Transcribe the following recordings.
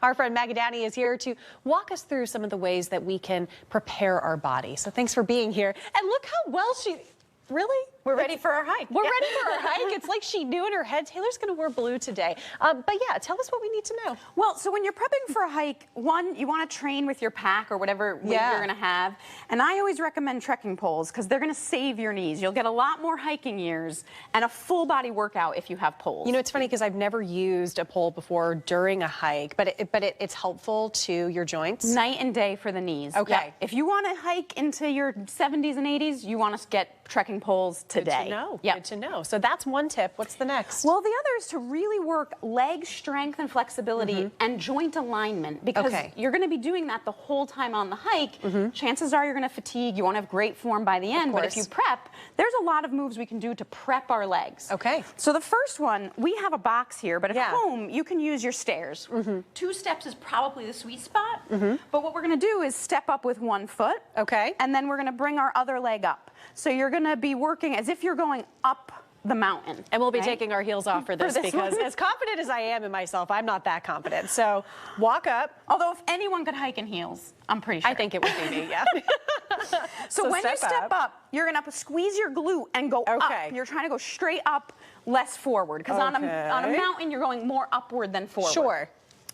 Our friend Maggie Downey is here to walk us through some of the ways that we can prepare our body. So thanks for being here. And look how well really? We're ready for our hike. We're ready for our hike. It's like she knew in her head, Taylor's going to wear blue today. But yeah, tell us what we need to know. Well, so when you're prepping for a hike, one, you want to train with your pack or whatever weight you're going to have. And I always recommend trekking poles because they're going to save your knees. You'll get a lot more hiking years and a full body workout if you have poles. You know, it's funny because I've never used a pole before during a hike, but it's helpful to your joints. Night and day for the knees. Okay. Yeah. If you want to hike into your 70s and 80s, you want to get trekking poles today. Good to know. Yep. Good to know. So that's one tip. What's the next? Well, the other is to really work leg strength and flexibility and joint alignment because you're going to be doing that the whole time on the hike. Chances are you're going to fatigue. You won't have great form by the end. But if you prep, there's a lot of moves we can do to prep our legs. Okay. So the first one, we have a box here, but at home, you can use your stairs. 2 steps is probably the sweet spot. But what we're going to do is step up with 1 foot. Okay. And then we're going to bring our other leg up. So you're going to be working as if you're going up the mountain. And we'll be taking our heels off for this because as confident as I am in myself, I'm not that confident. So walk up. Although if anyone could hike in heels, I'm pretty sure. I think it would be me, yeah. So when you step up, you're going to squeeze your glute and go up. You're trying to go straight up, less forward. Because on a mountain, you're going more upward than forward. Sure.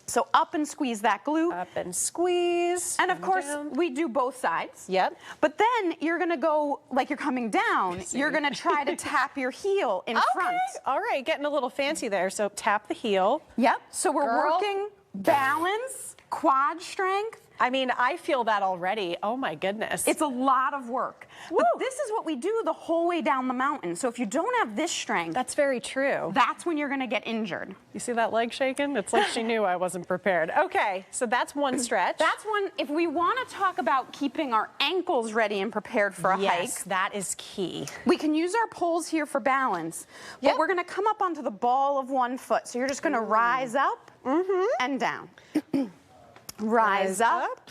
So up and squeeze that glute. Up and squeeze. And of course, we do both sides. Yep. But then you're going to go, like you're coming down, you're going to try to tap your heel in front. All right, getting a little fancy there. So tap the heel. Yep. So we're working balance, quad strength. I mean, I feel that already. Oh my goodness. It's a lot of work. But this is what we do the whole way down the mountain. So if you don't have this strength, that's very true. That's when you're going to get injured. You see that leg shaking? It's like she knew I wasn't prepared. Okay, so that's one stretch. That's one. If we want to talk about keeping our ankles ready and prepared for a hike. Yes, that is key. We can use our poles here for balance, but we're going to come up onto the ball of 1 foot. So you're just going to rise up and down. Rise up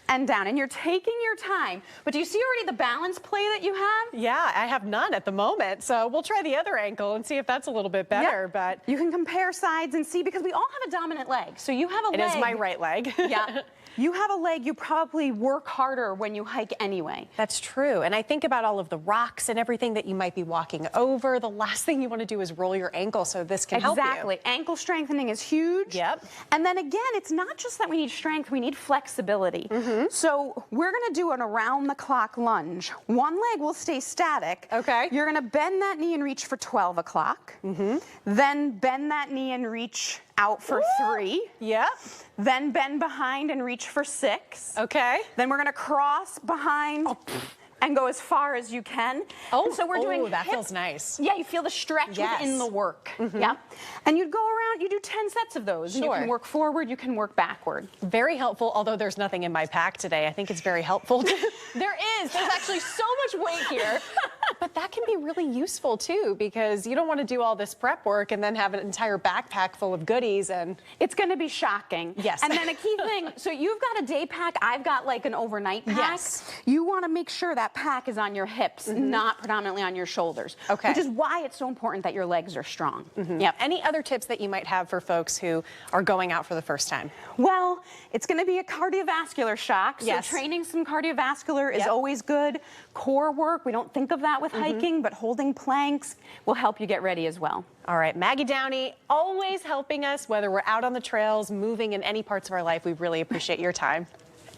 and down, and you're taking your time. But do you see already the balance play that you have? Yeah, I have none at the moment, so we'll try the other ankle and see if that's a little bit better. But you can compare sides and see, because we all have a dominant leg. So you have a leg. It is my right leg. Yeah. You have a leg, you probably work harder when you hike anyway. That's true. And I think about all of the rocks and everything that you might be walking over. The last thing you want to do is roll your ankle, so this can help you. Exactly. Ankle strengthening is huge. Yep. And then again, it's not just that we need strength, we need flexibility. So we're going to do an around-the-clock lunge. 1 leg will stay static. Okay. You're going to bend that knee and reach for 12 o'clock. Then bend that knee and reach out for 3. Yep. Then bend behind and reach for 6. Okay. Then we're going to cross behind and go as far as you can. Oh, and so we're doing that feels nice. Yeah, you feel the stretch within the work. Yeah. And you'd go around, you do 10 sets of those. And you can work forward, you can work backward. Very helpful, although there's nothing in my pack today. I think it's very helpful. There is. There's actually so much weight here. But that can be really useful too, because you don't want to do all this prep work and then have an entire backpack full of goodies, and it's going to be shocking. Yes. And then a key thing, so you've got a day pack, I've got like an overnight pack. Yes. You want to make sure that pack is on your hips, not predominantly on your shoulders. Okay. Which is why it's so important that your legs are strong. Yep. Any other tips that you might have for folks who are going out for the first time? Well, it's going to be a cardiovascular shock. So training some cardiovascular is always good. Core work, we don't think of that with hiking, but holding planks will help you get ready as well. All right, Maggie Downey, always helping us, whether we're out on the trails, moving in any parts of our life. We really appreciate your time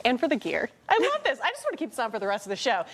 and for the gear. I love this. I just want to keep this on for the rest of the show.